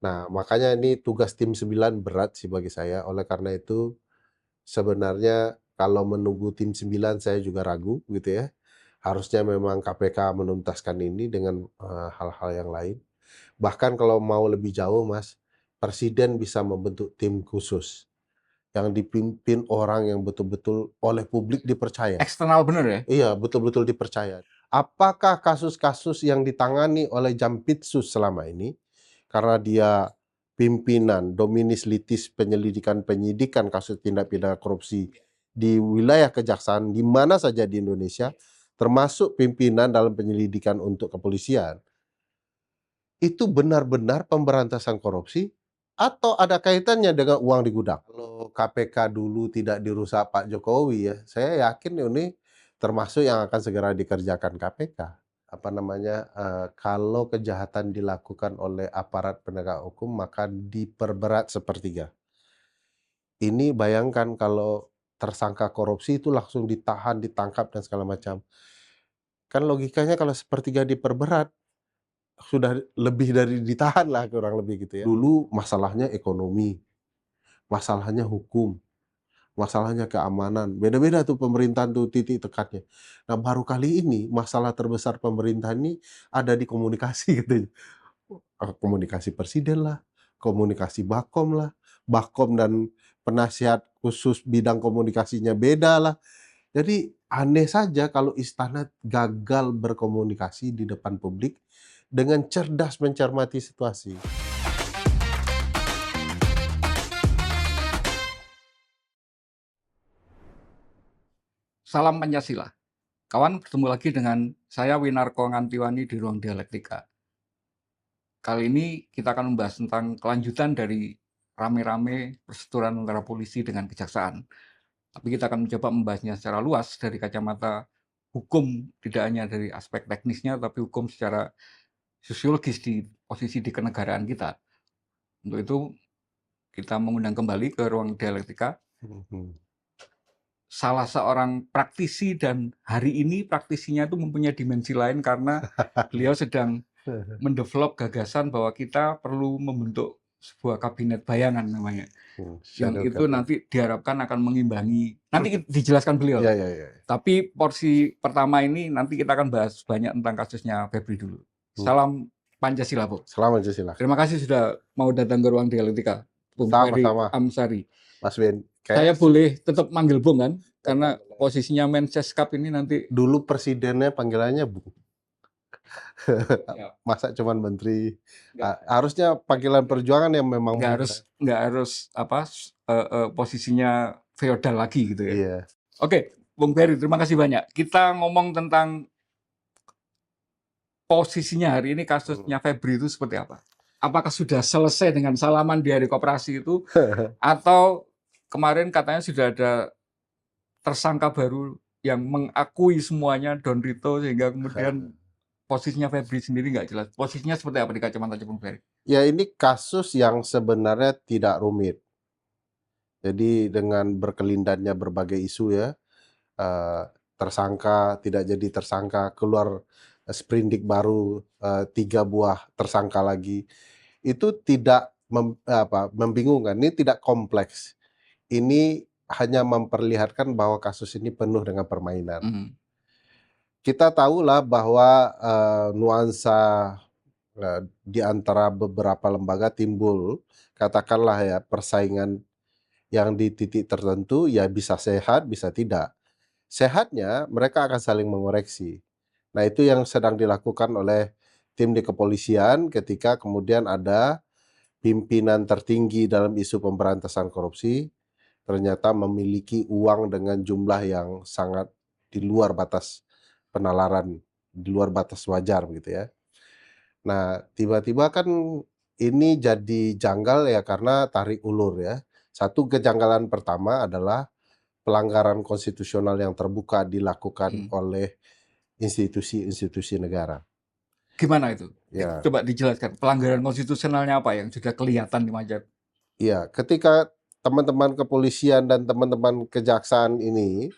Nah, makanya ini tugas tim 9 berat sih bagi saya. Oleh karena itu, sebenarnya kalau menunggu tim 9 saya juga ragu gitu ya. Harusnya memang KPK menuntaskan ini dengan, hal-hal yang lain. Bahkan kalau mau lebih jauh Mas, presiden bisa membentuk tim khusus yang dipimpin orang yang betul-betul oleh publik dipercaya. Eksternal bener ya? Iya, betul-betul dipercaya. Apakah kasus-kasus yang ditangani oleh Jampitsus selama ini, karena dia pimpinan dominis litis penyelidikan penyidikan kasus tindak pidana korupsi di wilayah kejaksaan di mana saja di Indonesia, termasuk pimpinan dalam penyelidikan untuk kepolisian, itu benar-benar pemberantasan korupsi atau ada kaitannya dengan uang di gudang? Kalau KPK dulu tidak dirusak Pak Jokowi ya, saya yakin ini termasuk yang akan segera dikerjakan KPK. Apa namanya, kalau kejahatan dilakukan oleh aparat penegak hukum maka diperberat sepertiga. Ini bayangkan kalau tersangka korupsi itu langsung ditahan, ditangkap dan segala macam. Kan logikanya kalau sepertiga diperberat, sudah lebih dari ditahan lah kurang lebih gitu ya. Dulu masalahnya ekonomi, masalahnya hukum, masalahnya keamanan, beda-beda tuh pemerintahan tuh titik tekatnya. Nah baru kali ini masalah terbesar pemerintahan ini ada di komunikasi gitu. Komunikasi presiden lah, komunikasi Bakom lah, Bakom dan penasihat khusus bidang komunikasinya beda lah. Jadi aneh saja kalau istana gagal berkomunikasi di depan publik dengan cerdas mencermati situasi. Salam Pancasila. Kawan, bertemu lagi dengan saya Winarko Ngantiwani di Ruang Dialektika. Kali ini kita akan membahas tentang kelanjutan dari rame-rame persetujuan antara polisi dengan kejaksaan. Tapi kita akan mencoba membahasnya secara luas dari kacamata hukum, tidak hanya dari aspek teknisnya, tapi hukum secara sosiologis di posisi di kenegaraan kita. Untuk itu, kita mengundang kembali ke Ruang Dialektika Mhm. salah seorang praktisi, dan hari ini praktisinya itu mempunyai dimensi lain karena beliau sedang mendevelop gagasan bahwa kita perlu membentuk sebuah kabinet bayangan namanya. Yang Shadow itu cabinet. nanti diharapkan akan mengimbangi, nanti dijelaskan beliau Iya lah. iya iya. Tapi porsi pertama ini nanti kita akan bahas banyak tentang kasusnya Febri dulu. Mmm. Salam Pancasila, Bu. Selamat Pancasila. Terima kasih sudah mau datang ke Ruang Dialektika, Bung Ferry Sama-sama Amsari. Mas Ben. Saya Kayak boleh tetap manggil Bung kan? Karena boleh. posisinya Menseskap ini nanti Dulu presidennya panggilannya Bung. ya, Masa cuman menteri. nggak Harusnya panggilan perjuangan yang memang nggak Bung harus ya. nggak harus apa posisinya feodal lagi gitu ya. Iya. Oke, Bung Ferry, terima kasih banyak. Kita ngomong tentang posisinya hari ini kasusnya Febri itu seperti apa? Apakah sudah selesai dengan salaman di hari koperasi itu, atau kemarin katanya sudah ada tersangka baru yang mengakui semuanya Don Rito, sehingga kemudian posisinya Febri sendiri nggak jelas. Posisinya seperti apa di kacamata Bung Ferry? Ya ini kasus yang sebenarnya tidak rumit. Jadi dengan berkelindannya berbagai isu ya, eee, tersangka, tidak jadi tersangka, keluar sprindik baru, 3 buah tersangka lagi. Itu tidak membingungkan, ini tidak kompleks. Ini hanya memperlihatkan bahwa kasus ini penuh dengan permainan. Mhm. Kita tahulah bahwa, nuansa, di antara beberapa lembaga timbul, katakanlah ya, persaingan yang di titik tertentu ya bisa sehat, bisa tidak. Sehatnya mereka akan saling mengoreksi. Nah, itu yang sedang dilakukan oleh tim di kepolisian ketika kemudian ada pimpinan tertinggi dalam isu pemberantasan korupsi ternyata memiliki uang dengan jumlah yang sangat di luar batas penalaran, di luar batas wajar gitu ya. Nah, tiba-tiba kan ini jadi janggal ya karena tarik ulur ya. Satu kejanggalan pertama adalah pelanggaran konstitusional yang terbuka dilakukan Mhm. oleh institusi-institusi negara. Gimana itu? Ya, Coba dijelaskan pelanggaran konstitusionalnya apa yang sudah kelihatan di Maja? iya, ketika teman-teman kepolisian dan teman-teman kejaksaan ini,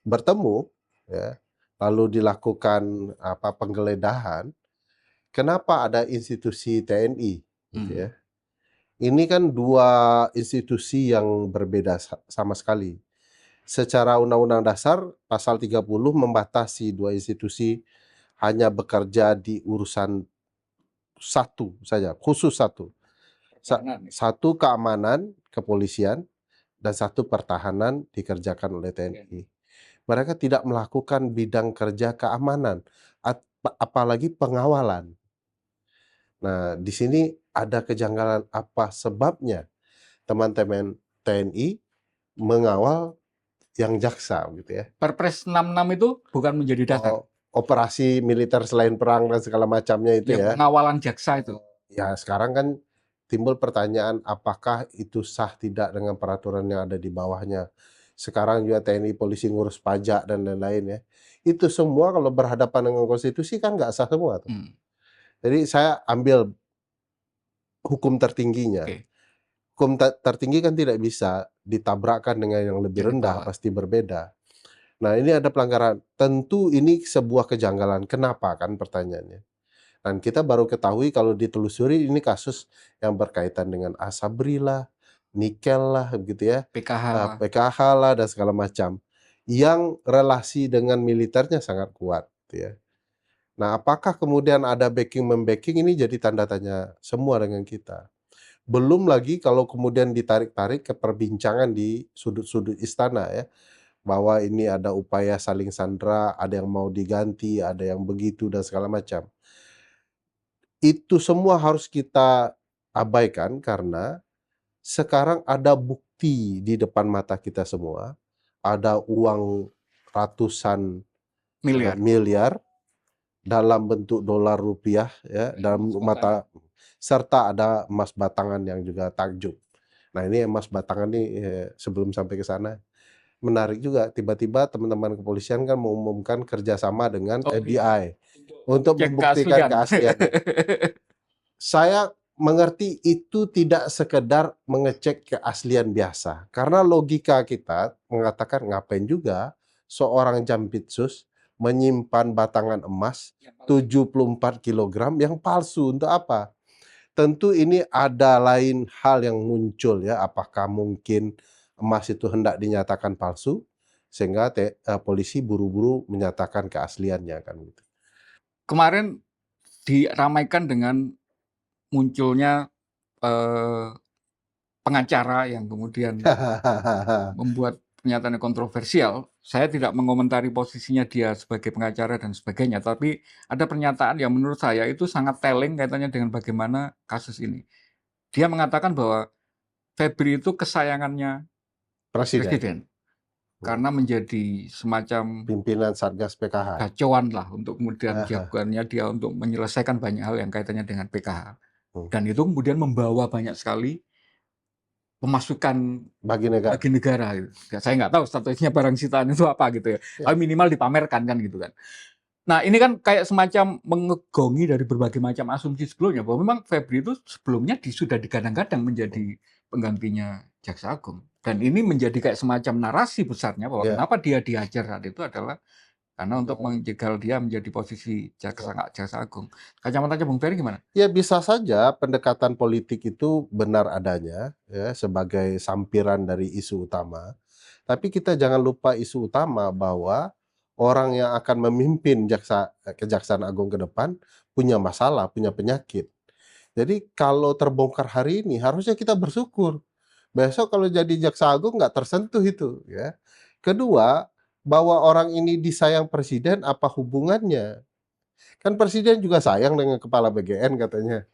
bertemu ya, lalu dilakukan penggeledahan, kenapa ada institusi TNI gitu Hmm. ya. Ini kan dua institusi yang berbeda sama sekali. Secara Undang-Undang Dasar pasal 30 membatasi dua institusi hanya bekerja di urusan satu saja, khusus satu. Pertahanan. Satu keamanan, kepolisian, dan satu pertahanan dikerjakan oleh TNI. Mereka tidak melakukan bidang kerja keamanan, apalagi pengawalan. Nah, di sini ada kejanggalan apa sebabnya teman-teman TNI mengawal yang jaksa gitu ya. Perpres 66 itu bukan menjadi dasar. Operasi militer selain perang dan segala macamnya itu Yang ya. pengawalan jaksa itu. Ya, sekarang kan timbul pertanyaan apakah itu sah tidak dengan peraturan yang ada di bawahnya. Sekarang juga TNI Polisi ngurus pajak dan lain-lain ya. Itu semua kalau berhadapan dengan konstitusi kan nggak sah semua tuh. Hmm. Jadi saya ambil hukum tertingginya. Oke. Hukum tertinggi kan tidak bisa ditabrakkan dengan yang lebih Dari rendah, bawah. pasti berbeda. Nah, ini ada pelanggaran. Tentu ini sebuah kejanggalan. Kenapa kan pertanyaannya? Dan kita baru ketahui kalau ditelusuri ini kasus yang berkaitan dengan Asabri lah, nikel lah, begitu ya, PKH lah. PKH lah dan segala macam, yang relasi dengan militernya sangat kuat, gitu ya. Nah, apakah kemudian ada backing-membacking ini jadi tanda tanya semua dengan kita. Belum lagi kalau kemudian ditarik-tarik ke perbincangan di sudut-sudut istana ya, bahwa ini ada upaya saling sandera, ada yang mau diganti, ada yang begitu dan segala macam. Itu semua harus kita abaikan karena sekarang ada bukti di depan mata kita semua, ada uang ratusan miliar dalam bentuk dolar rupiah ya, dalam mata, serta ada emas batangan yang juga takjub. Nah, ini emas batangan nih sebelum sampai ke sana menarik juga, tiba-tiba teman-teman kepolisian kan mengumumkan kerjasama dengan FBI untuk Cek membuktikan keaslian. keasliannya. Saya mengerti itu tidak sekedar mengecek keaslian biasa, karena logika kita mengatakan ngapain juga seorang Jampitsus menyimpan batangan emas 74 kilogram yang palsu, untuk apa? Tentu ini ada lain hal yang muncul ya, apakah mungkin emas itu hendak dinyatakan palsu sehingga polisi buru-buru menyatakan keasliannya kan gitu. Kemarin diramaikan dengan munculnya pengacara yang kemudian membuat pernyataan yang kontroversial. Saya tidak mengomentari posisinya dia sebagai pengacara dan sebagainya, tapi ada pernyataan yang menurut saya itu sangat telling kaitannya dengan bagaimana kasus ini. Dia mengatakan bahwa Febri itu kesayangannya Presiden karena menjadi semacam Pimpinan Satgas PKH. kacauan lah untuk kemudian jagoannya dia untuk menyelesaikan banyak hal yang kaitannya dengan PKH. Dan itu kemudian membawa banyak sekali pemasukan bagi negara. gitu. Ya, saya nggak tahu statusnya barang sitaan itu apa gitu ya. Tapi minimal dipamerkan kan gitu kan. Nah, ini kan kayak semacam mengegongi dari berbagai macam asumsi sebelumnya bahwa memang Febri itu sebelumnya sudah digadang-gadang menjadi penggantinya Jaksa Agung. Dan ini menjadi kayak semacam narasi besarnya bahwa kenapa dia dihajar saat itu adalah karena untuk menjegal dia menjadi posisi Jaksa Agung. Kacamatanya Bung Ferry gimana? Ya, bisa saja pendekatan politik itu benar adanya ya, sebagai sampiran dari isu utama. Tapi kita jangan lupa isu utama bahwa orang yang akan memimpin Kejaksaan Agung ke depan punya masalah, punya penyakit. Jadi kalau terbongkar hari ini harusnya kita bersyukur. Besok kalau jadi Jaksa Agung nggak tersentuh itu ya. Kedua, bahwa orang ini disayang presiden, apa hubungannya? Kan presiden juga sayang dengan kepala BGN katanya.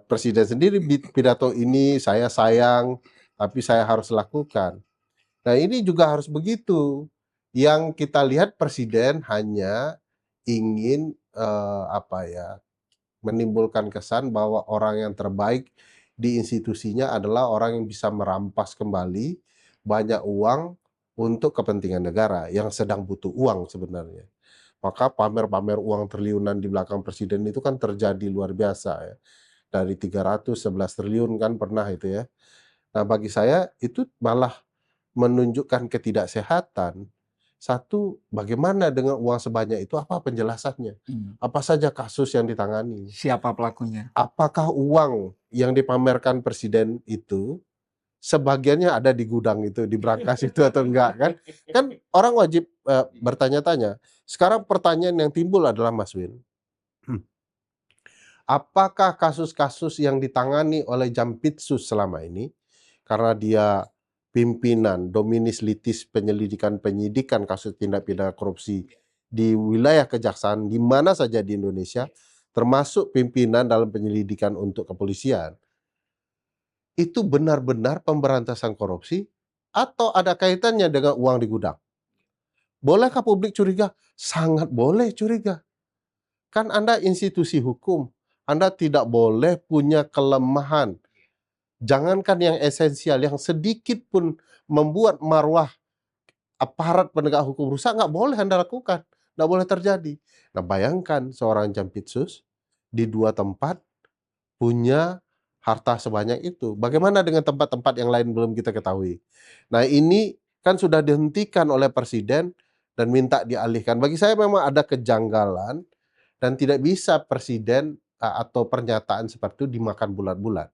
Presiden sendiri pidato ini saya sayang, tapi saya harus lakukan. Nah, ini juga harus begitu. Yang kita lihat presiden hanya ingin menimbulkan kesan bahwa orang yang terbaik di institusinya adalah orang yang bisa merampas kembali banyak uang untuk kepentingan negara yang sedang butuh uang sebenarnya. Maka pamer-pamer uang triliunan di belakang presiden itu kan terjadi luar biasa ya. Dari 311 triliun kan pernah itu ya. Nah, bagi saya itu malah menunjukkan ketidaksehatan. Satu, bagaimana dengan uang sebanyak itu? Apa penjelasannya? Apa saja kasus yang ditangani? Siapa pelakunya? Apakah uang yang dipamerkan presiden itu sebagiannya ada di gudang itu, di brankas itu atau enggak kan? Kan orang wajib bertanya-tanya. Sekarang pertanyaan yang timbul adalah Mas Win, apakah kasus-kasus yang ditangani oleh Jampitsus selama ini karena dia pimpinan Dominis Litis penyelidikan penyidikan kasus tindak pidana korupsi di wilayah kejaksaan di mana saja di Indonesia, termasuk pimpinan dalam penyelidikan untuk kepolisian, itu benar-benar pemberantasan korupsi atau ada kaitannya dengan uang di gudang? Bolehkah publik curiga? Sangat boleh curiga. Kan Anda institusi hukum, Anda tidak boleh punya kelemahan. Jangankan yang esensial, yang sedikit pun membuat marwah aparat penegak hukum rusak, nggak boleh Anda lakukan. Nggak boleh terjadi. Nah, bayangkan seorang Jampitsus di 2 tempat punya harta sebanyak itu. Bagaimana dengan tempat-tempat yang lain belum kita ketahui? Nah, ini kan sudah dihentikan oleh presiden dan minta dialihkan. Bagi saya memang ada kejanggalan dan tidak bisa presiden atau pernyataan seperti itu dimakan bulat-bulat.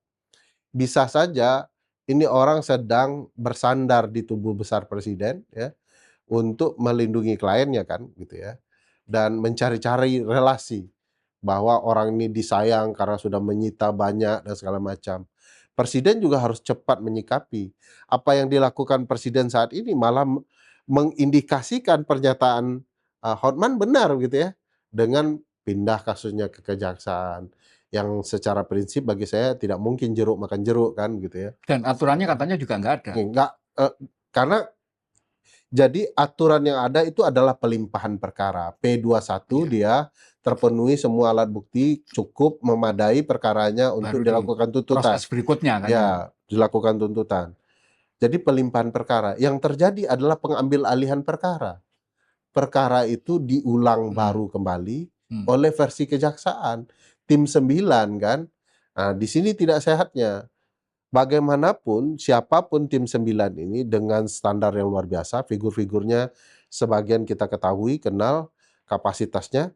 Bisa saja ini orang sedang bersandar di tubuh besar presiden ya untuk melindungi kliennya kan gitu ya. Dan mencari-cari relasi bahwa orang ini disayang karena sudah menyita banyak dan segala macam. Presiden juga harus cepat menyikapi. Apa yang dilakukan presiden saat ini malah mengindikasikan pernyataan Hotman benar gitu ya. Dengan pindah kasusnya ke kejaksaan yang secara prinsip bagi saya tidak mungkin jeruk makan jeruk kan gitu ya. Dan aturannya katanya juga nggak ada. Enggak, karena jadi aturan yang ada itu adalah pelimpahan perkara. P21 dia terpenuhi semua alat bukti cukup memadai perkaranya untuk Baru dilakukan tuntutan. proses berikutnya kan. Ya, dilakukan tuntutan. Jadi pelimpahan perkara. Yang terjadi adalah pengambil alihan perkara. Perkara itu diulang baru kembali oleh versi kejaksaan. Tim 9 kan. Nah, di sini tidak sehatnya. Bagaimanapun, siapapun tim 9 ini dengan standar yang luar biasa, figur-figurnya sebagian kita ketahui, kenal, kapasitasnya,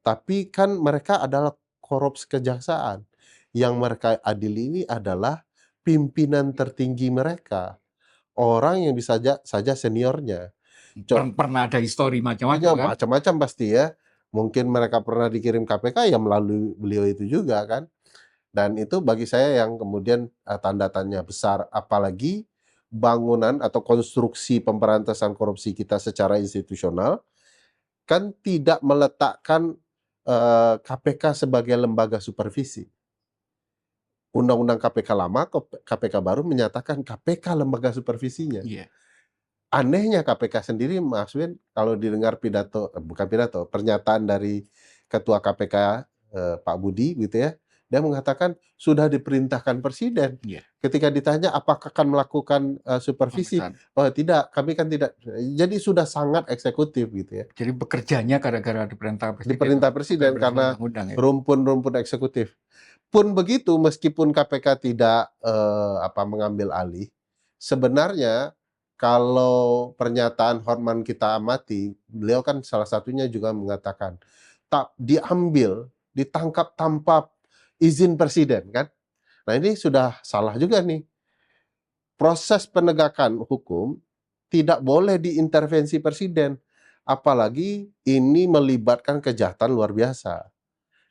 tapi kan mereka adalah korps kejaksaan. Yang mereka adili ini adalah pimpinan tertinggi mereka, orang yang bisa saja seniornya. Pernah ada histori macam-macam kan? Macam-macam pasti ya. Mungkin mereka pernah dikirim KPK ya melalui beliau itu juga kan. Dan itu bagi saya yang kemudian tanda tanya besar, apalagi bangunan atau konstruksi pemberantasan korupsi kita secara institusional kan tidak meletakkan KPK sebagai lembaga supervisi. Undang-undang KPK lama, KPK baru menyatakan KPK lembaga supervisinya. Anehnya KPK sendiri, Mas Win, kalau didengar pidato, bukan pidato, pernyataan dari Ketua KPK Pak Budi gitu ya, dia mengatakan sudah diperintahkan presiden. Ketika ditanya apakah akan melakukan supervisi, oh tidak, kami kan tidak. Jadi sudah sangat eksekutif gitu ya. Jadi bekerjanya gara-gara diperintah presiden. Diperintah presiden karena rumpun-rumpun eksekutif. Pun begitu, meskipun KPK tidak mengambil alih, sebenarnya kalau pernyataan Hotman kita amati, beliau kan salah satunya juga mengatakan tak diambil, ditangkap tanpa izin presiden kan. Nah, ini sudah salah juga nih. Proses penegakan hukum tidak boleh diintervensi presiden, apalagi ini melibatkan kejahatan luar biasa.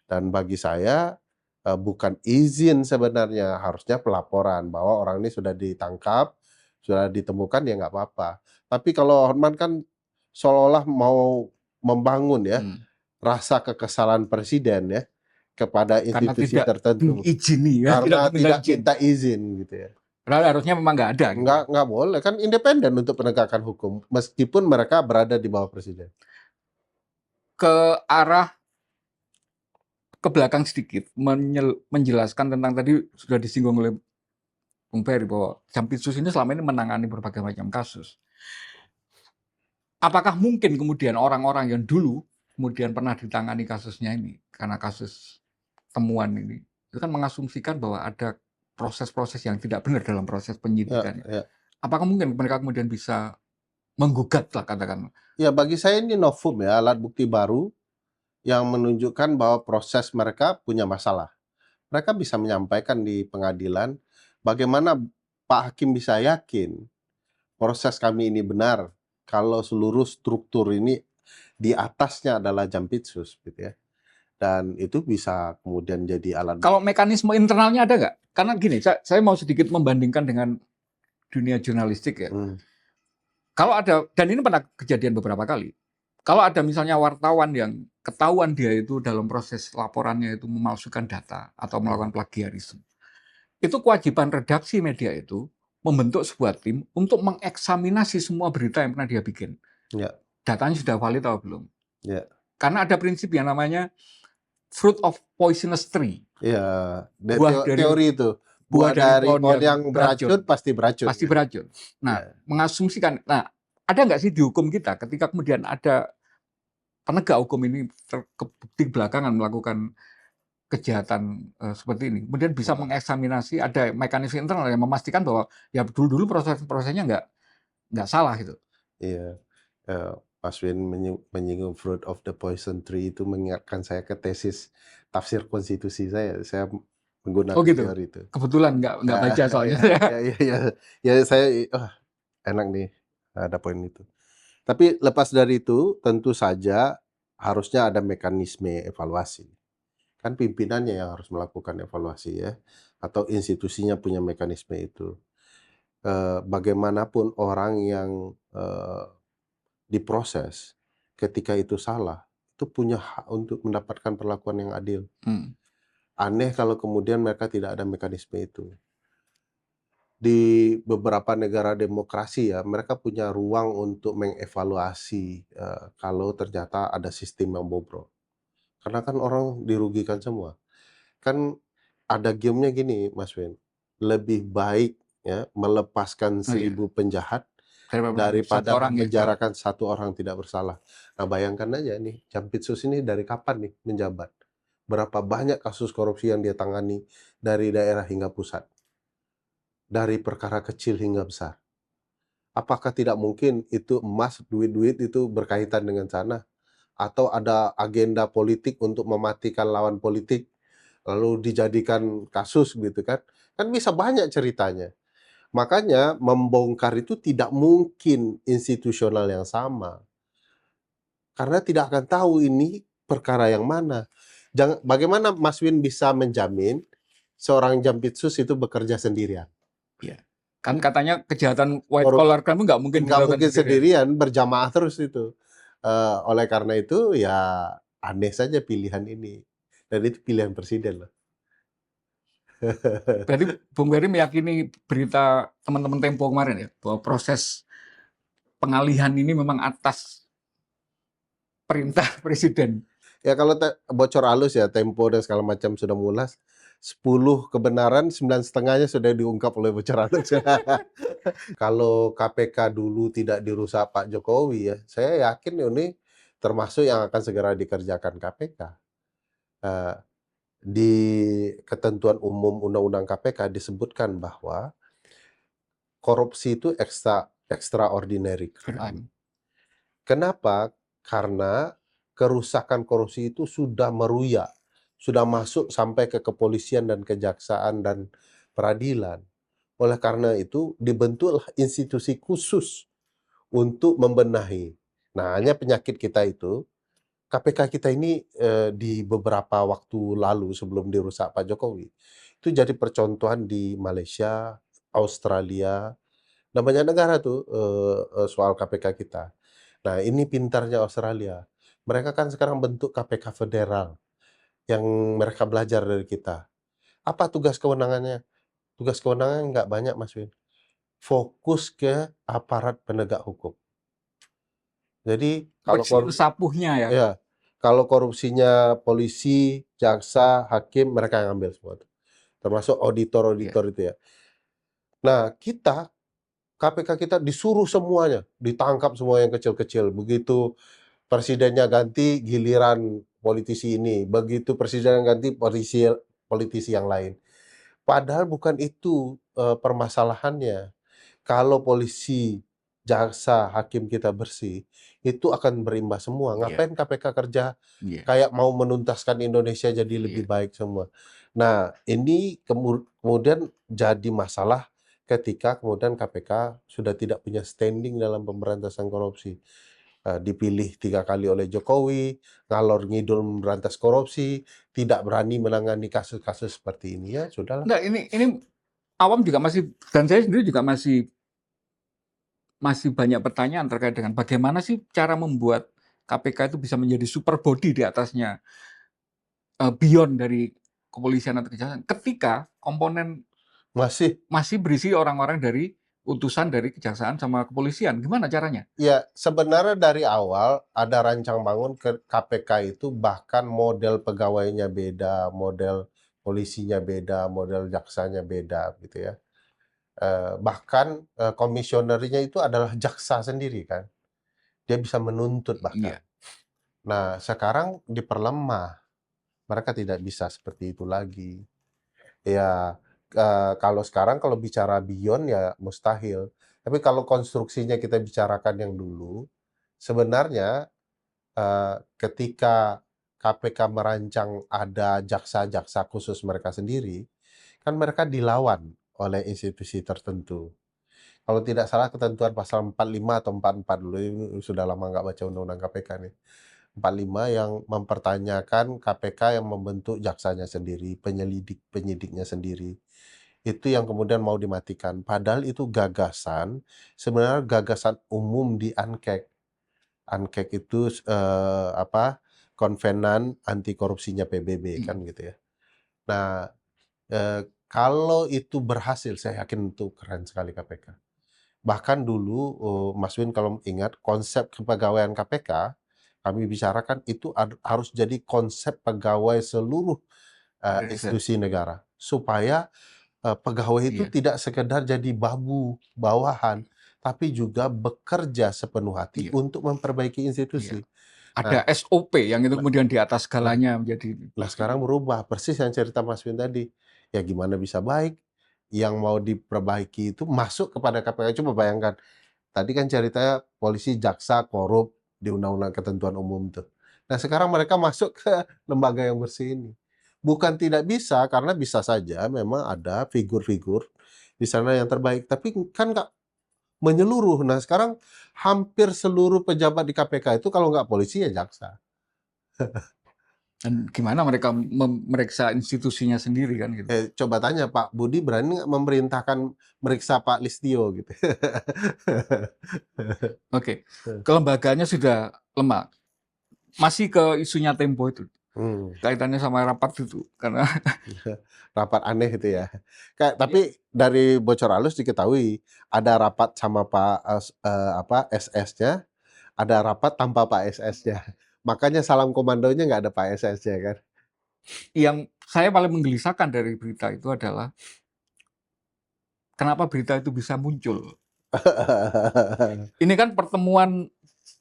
Dan bagi saya bukan izin sebenarnya, harusnya pelaporan bahwa orang ini sudah ditangkap, sudah ditemukan ya nggak apa-apa. Tapi kalau Hotman kan seolah-olah mau membangun ya rasa kekesalan presiden ya kepada institusi tertentu karena tidak minta izin gitu ya. Padahal harusnya memang nggak ada. Gitu. Nggak boleh, kan independen untuk penegakan hukum meskipun mereka berada di bawah presiden. Ke arah ke belakang sedikit menjelaskan tentang tadi sudah disinggung oleh Bung Ferry bahwa Jampitsus ini selama ini menangani berbagai macam kasus. Apakah mungkin kemudian orang-orang yang dulu kemudian pernah ditangani kasusnya ini karena kasus temuan ini itu kan mengasumsikan bahwa ada proses-proses yang tidak benar dalam proses penyidikan. Apakah mungkin mereka kemudian bisa menggugat lah katakan. Ya, bagi saya ini novum ya, alat bukti baru yang menunjukkan bahwa proses mereka punya masalah. Mereka bisa menyampaikan di pengadilan bagaimana Pak Hakim bisa yakin proses kami ini benar kalau seluruh struktur ini di atasnya adalah Jampitsus gitu ya. Dan itu bisa kemudian jadi alat. Kalau mekanisme internalnya ada nggak? Karena gini, saya mau sedikit membandingkan dengan dunia jurnalistik ya. Kalau ada, dan ini pernah kejadian beberapa kali, kalau ada misalnya wartawan yang ketahuan dia itu dalam proses laporannya itu memalsukan data atau melakukan plagiarisme, itu kewajiban redaksi media itu membentuk sebuah tim untuk mengeksaminasi semua berita yang pernah dia bikin. Ya, Datanya sudah valid atau belum. ya, Karena ada prinsip yang namanya fruit of poisonous tree. ya. Buah dari Teori itu. buah dari pohon pohon yang yang beracun pasti beracun. pasti beracun. Nah, Ya. mengasumsikan. Nah, ada nggak sih di hukum kita ketika kemudian ada penegak hukum ini terbukti belakangan melakukan kejahatan seperti ini, kemudian bisa mengeksaminasi, ada mekanisme internal yang memastikan bahwa ya dulu prosesnya nggak salah gitu. Iya. Mas Win menyinggung fruit of the poison tree itu mengingatkan saya ke tesis tafsir konstitusi saya. Saya menggunakan Oh gitu. teori itu. Kebetulan nggak baca soalnya. Ya, saya enak nih ada poin itu. Tapi lepas dari itu, tentu saja harusnya ada mekanisme evaluasi. Kan pimpinannya yang harus melakukan evaluasi ya, atau institusinya punya mekanisme itu. Bagaimanapun orang yang diproses ketika itu salah, itu punya hak untuk mendapatkan perlakuan yang adil. Aneh kalau kemudian mereka tidak ada mekanisme itu. Di beberapa negara demokrasi ya, mereka punya ruang untuk mengevaluasi kalau ternyata ada sistem yang bobrok. Karena kan orang dirugikan semua. Kan ada gamenya gini, Mas Wen. Lebih baik ya melepaskan Oh iya. 1000 penjahat Satu daripada orang yang salah. memenjarakan 1 orang tidak bersalah. Nah, bayangkan aja nih, Jampitsus ini dari kapan nih menjabat? Berapa banyak kasus korupsi yang dia tangani dari daerah hingga pusat? Dari perkara kecil hingga besar. Apakah tidak mungkin itu emas, duit-duit itu berkaitan dengan sana? Atau ada agenda politik untuk mematikan lawan politik, lalu dijadikan kasus gitu kan? Kan bisa banyak ceritanya. Makanya membongkar itu tidak mungkin institusional yang sama. Karena tidak akan tahu ini perkara yang mana. Bagaimana Mas Win bisa menjamin seorang Jampitsus itu bekerja sendirian? Iya. Kan katanya kejahatan white collar crime nggak mungkin Nggak dilakukan mungkin sendirian. sendirian, berjamaah terus itu. Oleh karena itu ya aneh saja pilihan ini. Dan itu pilihan presiden loh. Berarti Bung Ferry meyakini berita teman-teman Tempo kemarin ya, bahwa proses pengalihan ini memang atas perintah presiden. Ya kalau bocor halus ya, Tempo dan segala macam sudah mulas. 10 kebenaran, 9,5-nya sudah diungkap oleh bocor halus. Kalau KPK dulu tidak dirusak Pak Jokowi ya, saya yakin ini termasuk yang akan segera dikerjakan KPK. Di ketentuan umum Undang-Undang KPK disebutkan bahwa korupsi itu extraordinary crime. Kenapa? Karena kerusakan korupsi itu sudah meruyak, sudah masuk sampai ke kepolisian dan kejaksaan dan peradilan. Oleh karena itu dibentuklah institusi khusus untuk membenahi. Nah, hanya penyakit kita itu, KPK kita ini di beberapa waktu lalu sebelum dirusak Pak Jokowi, itu jadi percontohan di Malaysia, Australia, dan banyak negara tuh soal KPK kita. Nah, ini pintarnya Australia. Mereka kan sekarang bentuk KPK federal yang mereka belajar dari kita. Apa tugas kewenangannya? Tugas kewenangannya nggak banyak, Mas Win. Fokus ke aparat penegak hukum. Jadi kalau sapuhnya ya. ya, kalau korupsinya polisi, jaksa, hakim, mereka yang ambil semua. Termasuk auditor-auditor itu ya. Nah, KPK kita disuruh semuanya, ditangkap semua yang kecil-kecil. Begitu presidennya ganti, giliran politisi ini. Begitu presiden ganti, politisi yang lain. Padahal bukan itu permasalahannya. Kalau polisi, jaksa, hakim kita bersih, itu akan berimbas semua. Iya, Ngapain KPK kerja iya, kayak mau menuntaskan Indonesia jadi lebih iya. baik semua. Nah, ini kemudian jadi masalah ketika kemudian KPK sudah tidak punya standing dalam pemberantasan korupsi. Dipilih 3 kali oleh Jokowi, ngalor ngidul memberantas korupsi, tidak berani menangani kasus-kasus seperti ini, ya sudahlah. Enggak, ini awam juga masih, dan saya sendiri juga masih banyak pertanyaan terkait dengan bagaimana sih cara membuat KPK itu bisa menjadi super body di atasnya, beyond dari kepolisian atau kejaksaan, ketika komponen Masih masih berisi orang-orang dari utusan dari kejaksaan sama kepolisian. Gimana caranya? Ya, sebenarnya dari awal ada rancang bangun ke KPK itu bahkan model pegawainya beda, model polisinya beda, model jaksanya beda gitu ya. Bahkan komisionernya itu adalah jaksa sendiri kan. Dia bisa menuntut bahkan. Iya, Nah, sekarang diperlemah. Mereka tidak bisa seperti itu lagi. Ya, kalau sekarang kalau bicara beyond ya mustahil. Tapi kalau konstruksinya kita bicarakan yang dulu, sebenarnya ketika KPK merancang ada jaksa-jaksa khusus mereka sendiri, kan mereka dilawan oleh institusi tertentu. Kalau tidak salah ketentuan pasal 45 atau 44 dulu, ini sudah lama nggak baca undang-undang KPK nih. 45 yang mempertanyakan KPK yang membentuk jaksanya sendiri, penyidiknya sendiri. Itu yang kemudian mau dimatikan. Padahal itu gagasan, sebenarnya gagasan umum di ANKEK. ANKEK itu konvenan anti korupsinya PBB mhm, kan gitu ya. Nah, kalau itu berhasil, saya yakin itu keren sekali KPK. Bahkan dulu, Mas Win kalau ingat konsep kepegawaian KPK, kami bicarakan itu harus jadi konsep pegawai seluruh Indonesia. institusi negara. Supaya pegawai itu Iya, tidak sekedar jadi bawahan, tapi juga bekerja sepenuh hati iya, untuk memperbaiki iya. institusi. Ada Nah SOP yang itu nah kemudian di atas nah segalanya menjadi nah sekarang berubah, persis yang cerita Mas Win tadi. Ya gimana bisa baik, yang mau diperbaiki itu masuk kepada KPK. Coba bayangkan, tadi kan ceritanya polisi, jaksa, korup di Undang-Undang Ketentuan Umum tuh. Nah sekarang mereka masuk ke lembaga yang bersih ini. Bukan tidak bisa, karena bisa saja memang ada figur-figur di sana yang terbaik, tapi kan nggak menyeluruh. Nah sekarang hampir seluruh pejabat di KPK itu kalau nggak polisi ya jaksa. dan gimana mereka memeriksa institusinya sendiri kan gitu. Coba tanya Pak Budi berani nggak memerintahkan meriksa Pak Listio gitu. Oke, kelembagaannya sudah lemah. Masih ke isunya Tempo itu, Hmm. kaitannya sama rapat itu, karena Rapat aneh itu ya. Tapi dari bocor halus diketahui ada rapat sama Pak SS-nya, ada rapat tanpa Pak SS-nya. Makanya salam komandonya nggak ada Pak SS-nya kan. yang saya paling menggelisahkan dari berita itu adalah kenapa berita itu bisa muncul. Ini kan pertemuan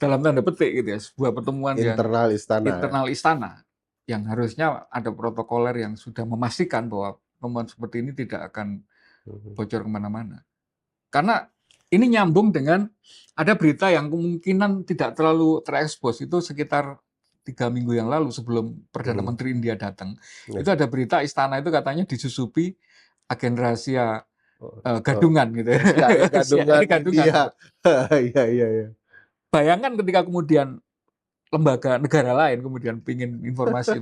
dalam tanda petik gitu ya, sebuah pertemuan yang Internal istana ya. internal istana, yang harusnya ada protokoler yang sudah memastikan bahwa pertemuan seperti ini tidak akan Mhm. bocor kemana-mana. Karena ini nyambung dengan ada berita yang kemungkinan tidak terlalu terekspos, itu sekitar 3 minggu yang lalu sebelum Perdana Mhm. Menteri India datang, Ya. itu ada berita istana itu katanya disusupi agen rahasia, Oh, oh. gadungan gitu ya. CIA gadungan CIA gadungan gitu. India. Iya iya iya. Bayangkan ketika kemudian lembaga negara lain kemudian pingin informasi,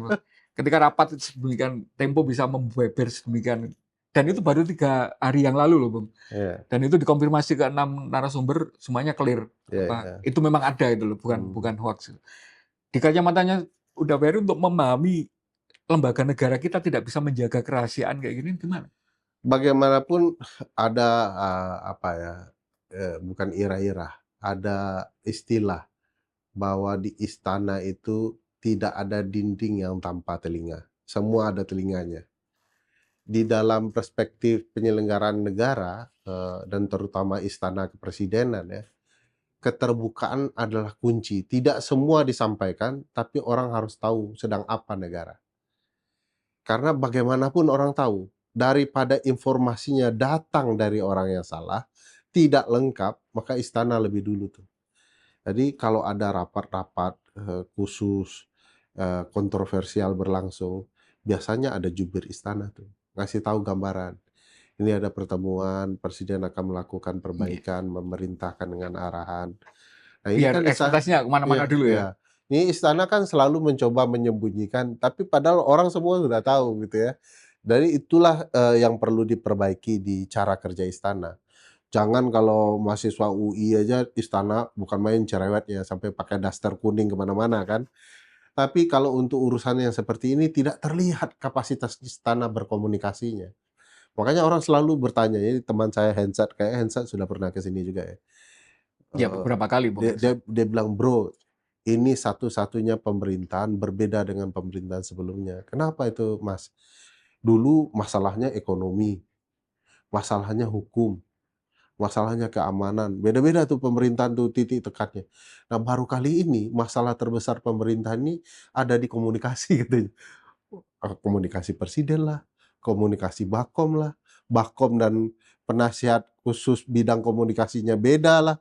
ketika rapat sedemikian Tempo bisa membeber sedemikian, dan itu baru 3 hari yang lalu loh, Bung. Iya Dan itu dikonfirmasi ke 6 narasumber, semuanya clear, iya apa, iya. itu memang ada itu loh, bukan Mmm. bukan hoax. Di kacamatanya Udaweri untuk memahami lembaga negara kita tidak bisa menjaga kerahasiaan kayak gini gimana? Bagaimanapun ada, apa ya, bukan irah-irah, ada istilah bahwa di istana itu tidak ada dinding yang tanpa telinga, semua ada telinganya. Di dalam perspektif penyelenggaraan negara, dan terutama istana kepresidenan ya, keterbukaan adalah kunci. Tidak semua disampaikan, tapi orang harus tahu sedang apa negara. Karena bagaimanapun orang tahu, daripada informasinya datang dari orang yang salah, tidak lengkap, maka istana lebih dulu tuh. Jadi kalau ada rapat-rapat, khusus, kontroversial berlangsung, biasanya ada jubir istana tuh, ngasih tahu gambaran. Ini ada pertemuan, presiden akan melakukan Iya. perbaikan, memerintahkan dengan arahan. Nah ini Biar kan ekspektasinya ke mana-mana iya dulu ya. iya. Ini istana kan selalu mencoba menyembunyikan, tapi padahal orang semua sudah tahu gitu ya. Dari itulah, yang perlu diperbaiki di cara kerja istana. Jangan kalau mahasiswa UI aja istana bukan main cerewetnya, sampai pakai daster kuning ke mana-mana kan. Tapi kalau untuk urusan yang seperti ini tidak terlihat kapasitas istana berkomunikasinya. Makanya orang selalu bertanya, ini teman saya Hensat, kayak Hensat sudah pernah ke sini juga ya. Ya Eee, beberapa kali Bung dia dia Hensat. dia bilang, "Bro, ini satu-satunya pemerintahan berbeda dengan pemerintahan sebelumnya." Kenapa itu, Mas? Dulu masalahnya ekonomi, masalahnya hukum, masalahnya keamanan, beda-beda tuh pemerintahan tuh titik tekatnya. Nah, baru kali ini masalah terbesar pemerintahan ini ada di komunikasi katanya. Komunikasi presiden lah, komunikasi Bakom lah, Bakom dan penasihat khusus bidang komunikasinya beda lah.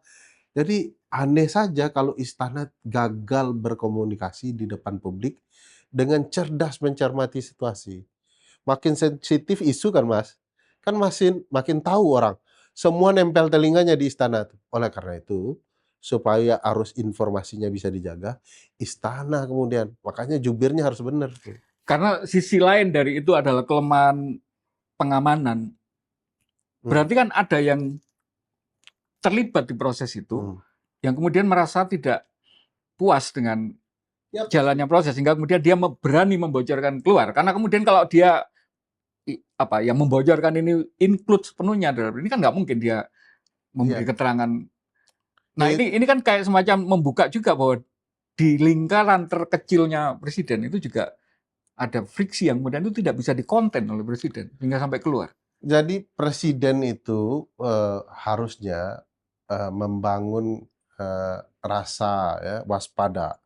Jadi aneh saja kalau istana gagal berkomunikasi di depan publik dengan cerdas mencermati situasi. Makin sensitif isu kan, Mas, kan makin tahu orang, semua nempel telinganya di istana tuh. Oleh karena itu, supaya arus informasinya bisa dijaga, istana kemudian, makanya jubirnya harus benar tuh. Karena sisi lain dari itu adalah kelemahan pengamanan. Mhm, Berarti kan ada yang terlibat di proses itu, mhm. yang kemudian merasa tidak puas dengan Ya pasti. jalannya proses, sehingga kemudian dia berani membocorkan keluar. Karena kemudian kalau dia apa yang membocorkan ini include sepenuhnya, ini kan nggak mungkin dia memberi Iya, keterangan. Nah it ini kan kayak semacam membuka juga bahwa di lingkaran terkecilnya presiden itu juga ada friksi yang kemudian itu tidak bisa dikonten oleh presiden hingga sampai keluar. jadi presiden itu, harusnya, membangun, rasa ya waspada,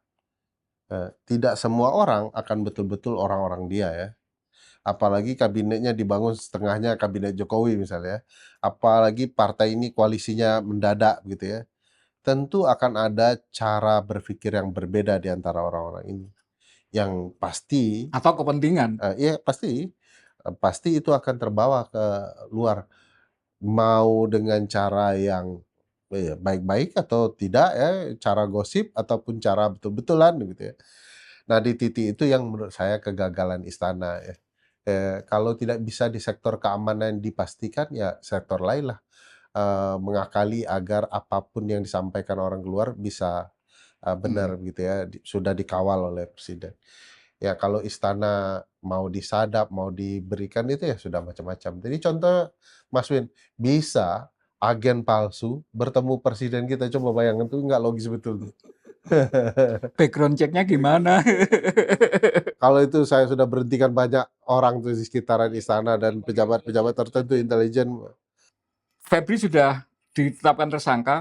tidak semua orang akan betul-betul orang-orang dia ya. Apalagi kabinetnya dibangun setengahnya kabinet Jokowi misalnya, apalagi partai ini koalisinya mendadak gitu ya. Tentu akan ada cara berpikir yang berbeda di antara orang-orang ini. Yang pasti, Atau kepentingan. iya pasti, pasti itu akan terbawa ke luar. Mau dengan cara yang, baik-baik atau tidak ya, cara gosip ataupun cara betul-betulan gitu ya. Nah di titik itu yang menurut saya kegagalan istana ya. Kalau tidak bisa di sektor keamanan dipastikan, ya sektor lain lah, mengakali agar apapun yang disampaikan orang luar bisa, Hmm. benar gitu ya, sudah dikawal oleh presiden. Ya kalau istana mau disadap, mau diberikan itu ya sudah macam-macam. Jadi contoh Mas Win, bisa agen palsu bertemu presiden kita, coba bayangkan tuh nggak logis betul tuh. Background check-nya gimana? Kalau itu saya sudah berhentikan banyak orang tuh di sekitaran istana dan pejabat-pejabat tertentu intelijen. Febri sudah ditetapkan tersangka.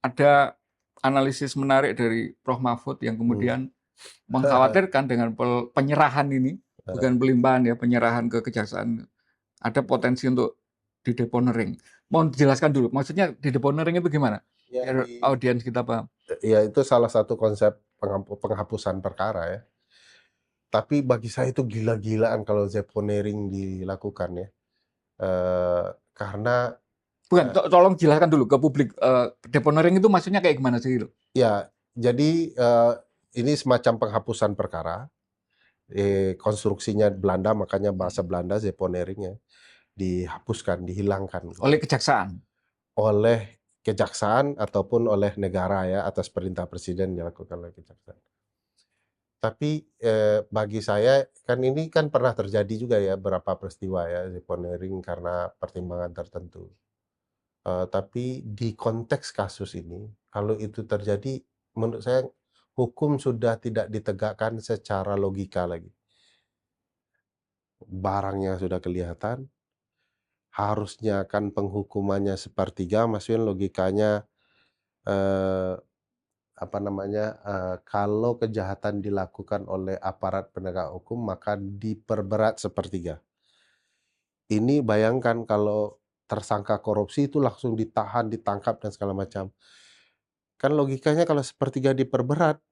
Ada analisis menarik dari Prof. Mahfud yang Mhm. kemudian mengkhawatirkan dengan penyerahan ini, bukan pelimpahan ya, penyerahan ke kejaksaan. Ada potensi untuk dideponering. Mau dijelaskan dulu, maksudnya dideponering itu gimana? Ya Biar audiens kita paham. ya itu salah satu konsep penghapusan perkara ya. Tapi bagi saya itu gila-gilaan kalau Zeponering dilakukan ya. Karena, Bukan, eee, tolong jelaskan dulu ke publik, deponering itu maksudnya kayak gimana sih itu? ya jadi, ini semacam penghapusan perkara, konstruksinya Belanda makanya bahasa Belanda Zeponering ya, dihapuskan, dihilangkan gitu Oleh kejaksaan. oleh kejaksaan ataupun oleh negara ya atas perintah presiden dilakukan oleh kejaksaan. Tapi, bagi saya kan ini kan pernah terjadi juga ya beberapa peristiwa ya Zeponering karena pertimbangan tertentu. Tapi di konteks kasus ini, kalau itu terjadi menurut saya hukum sudah tidak ditegakkan secara logika lagi. Barangnya sudah kelihatan, harusnya kan penghukumannya sepertiga, maksudnya logikanya, eee, apa namanya, kalau kejahatan dilakukan oleh aparat penegak hukum maka diperberat sepertiga. Ini bayangkan kalau tersangka korupsi itu langsung ditahan, ditangkap dan segala macam. Kan logikanya kalau sepertiga diperberat,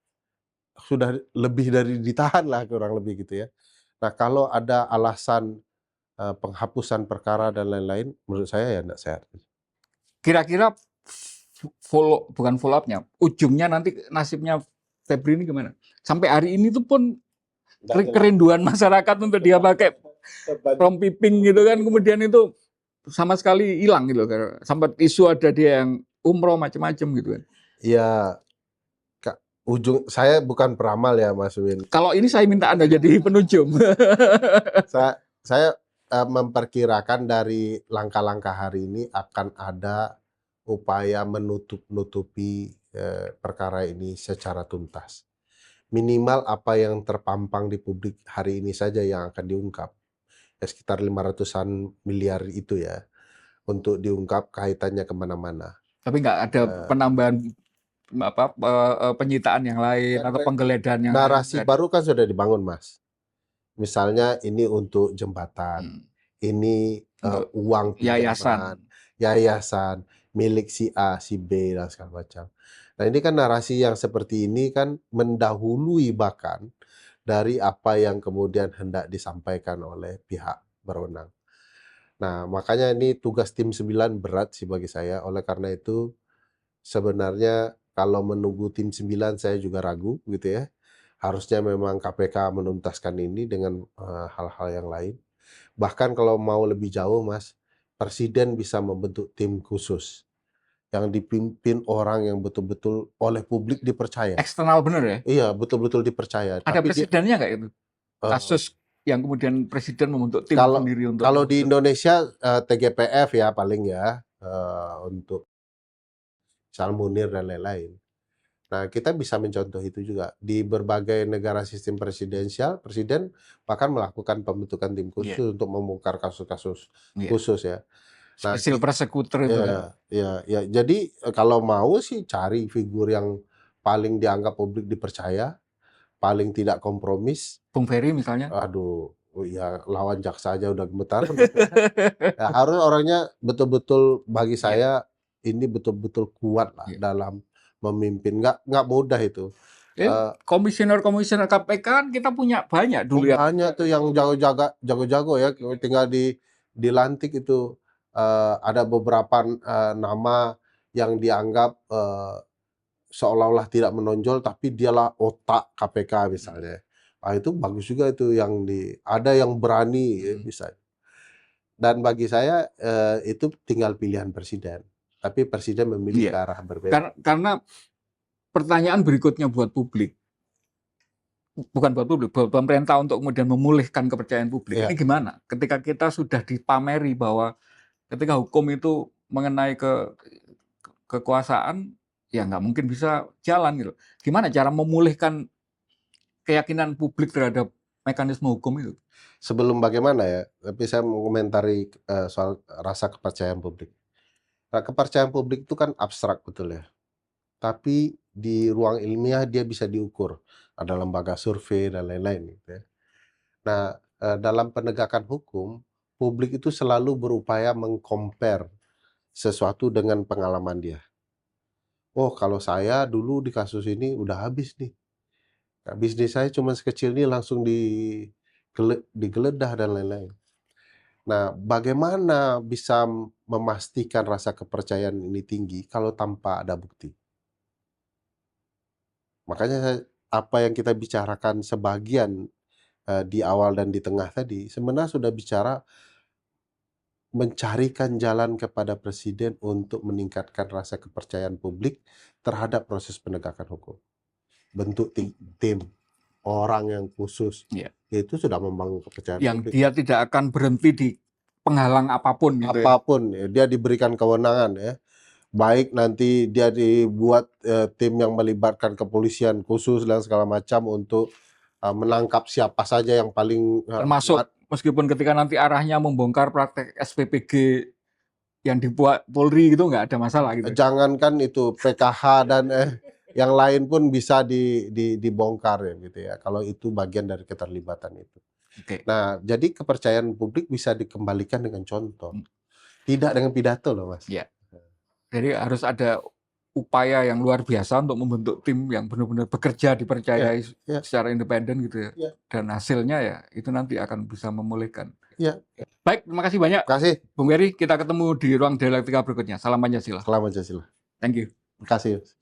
sudah lebih dari ditahan lah kurang lebih gitu ya. Nah kalau ada alasan, penghapusan perkara dan lain-lain, menurut saya ya nggak sehat. Kira-kira bukan follow up-nya, ujungnya nanti nasibnya Febri ini gimana? Sampai hari ini tuh pun Nggak jelas. kerinduan masyarakat untuk dia pakai rompi pink gitu kan, kemudian itu sama sekali hilang gitu. Sampai isu ada dia yang umroh macam-macam gitu kan. Ya, saya bukan peramal ya Mas Win. Kalau ini saya minta Anda jadi penujung. Saya memperkirakan dari langkah-langkah hari ini akan ada upaya menutupi perkara ini secara tuntas. Minimal apa yang terpampang di publik hari ini saja yang akan diungkap. Ya, sekitar 500-an miliar itu ya, untuk diungkap kaitannya kemana-mana. Tapi nggak ada penambahan penyitaan yang lain atau penggeledahan yang narasi lain. baru kan sudah dibangun Mas. Misalnya ini untuk jembatan, ini uang pinjaman, yayasan milik si A, si B dan segala macam. Nah ini kan narasi yang seperti ini kan mendahului bahkan dari apa yang kemudian hendak disampaikan oleh pihak berwenang. Nah makanya ini tugas tim 9 berat sih bagi saya. Oleh karena itu sebenarnya kalau menunggu tim 9 saya juga ragu gitu ya. Harusnya memang KPK menuntaskan ini dengan hal-hal yang lain. Bahkan kalau mau lebih jauh Mas, Presiden bisa membentuk tim khusus yang dipimpin orang yang betul-betul oleh publik dipercaya. Eksternal bener ya? Iya, betul-betul dipercaya. Ada Tapi presidennya nggak itu? Kasus yang kemudian presiden membentuk tim sendiri untuk kalau di Indonesia TGPF ya paling ya untuk Sal Munir dan lain-lain. Nah, kita bisa mencontoh itu juga. Di berbagai negara sistem presidensial, presiden bahkan melakukan pembentukan tim khusus untuk membongkar kasus-kasus khusus ya. Nah, special prosecutor itu kan. Ya. Jadi kalau mau sih cari figur yang paling dianggap publik dipercaya, paling tidak kompromis. Bung Ferry misalnya. Aduh, ya lawan jaksa aja udah gemetar. Ya, harus orangnya betul-betul bagi saya ini betul-betul kuat lah dalam memimpin, nggak mudah itu. Komisioner KPK kan kita punya banyak dulu ya. Banyak tuh yang jago-jago ya, tinggal dilantik itu ada beberapa nama yang dianggap seolah-olah tidak menonjol, tapi dialah otak KPK misalnya. Itu bagus juga itu ada yang berani bisa. Dan bagi saya itu tinggal pilihan presiden. Tapi presiden memilih ke arah berbeda. Karena pertanyaan berikutnya buat publik, bukan buat publik, buat pemerintah untuk kemudian memulihkan kepercayaan publik. Ini gimana? Ketika kita sudah dipameri bahwa ketika hukum itu mengenai kekuasaan, ya nggak mungkin bisa jalan gitu. Gimana cara memulihkan keyakinan publik terhadap mekanisme hukum itu? Sebelum bagaimana ya, tapi saya mau komentari soal rasa kepercayaan publik. Nah, kepercayaan publik itu kan abstrak betul ya. Tapi di ruang ilmiah dia bisa diukur. Ada lembaga survei dan lain-lain gitu ya. Nah, dalam penegakan hukum, publik itu selalu berupaya meng-compare sesuatu dengan pengalaman dia. Oh, kalau saya dulu di kasus ini udah habis nih. Nah, bisnis saya cuma sekecil ini langsung digeledah dan lain-lain. Nah, bagaimana bisa memastikan rasa kepercayaan ini tinggi kalau tanpa ada bukti? Makanya apa yang kita bicarakan sebagian di awal dan di tengah tadi, sebenarnya sudah bicara mencarikan jalan kepada presiden untuk meningkatkan rasa kepercayaan publik terhadap proses penegakan hukum. Bentuk tim, orang yang khusus, itu sudah membangun kepercayaan yang publik. dia tidak akan berhenti di penghalang apapun gitu apapun ya. Dia diberikan kewenangan ya. Baik nanti dia dibuat tim yang melibatkan kepolisian khusus dan segala macam untuk menangkap siapa saja yang paling termasuk meskipun ketika nanti arahnya membongkar praktek SPPG yang dibuat Polri gitu nggak ada masalah gitu. Jangankan itu PKH dan yang lain pun bisa dibongkar ya gitu ya. Kalau itu bagian dari keterlibatan itu. Nah, jadi kepercayaan publik bisa dikembalikan dengan contoh. Tidak dengan pidato loh, Mas. Ya. Jadi harus ada upaya yang luar biasa untuk membentuk tim yang benar-benar bekerja, dipercayai Ya. secara independen gitu ya. Ya. Dan hasilnya ya itu nanti akan bisa memulihkan. Ya. Baik, terima kasih banyak. Terima kasih. Bung Heri, kita ketemu di ruang dialektika berikutnya. Salam Pancasila. Salam Pancasila. Thank you. Terima kasih.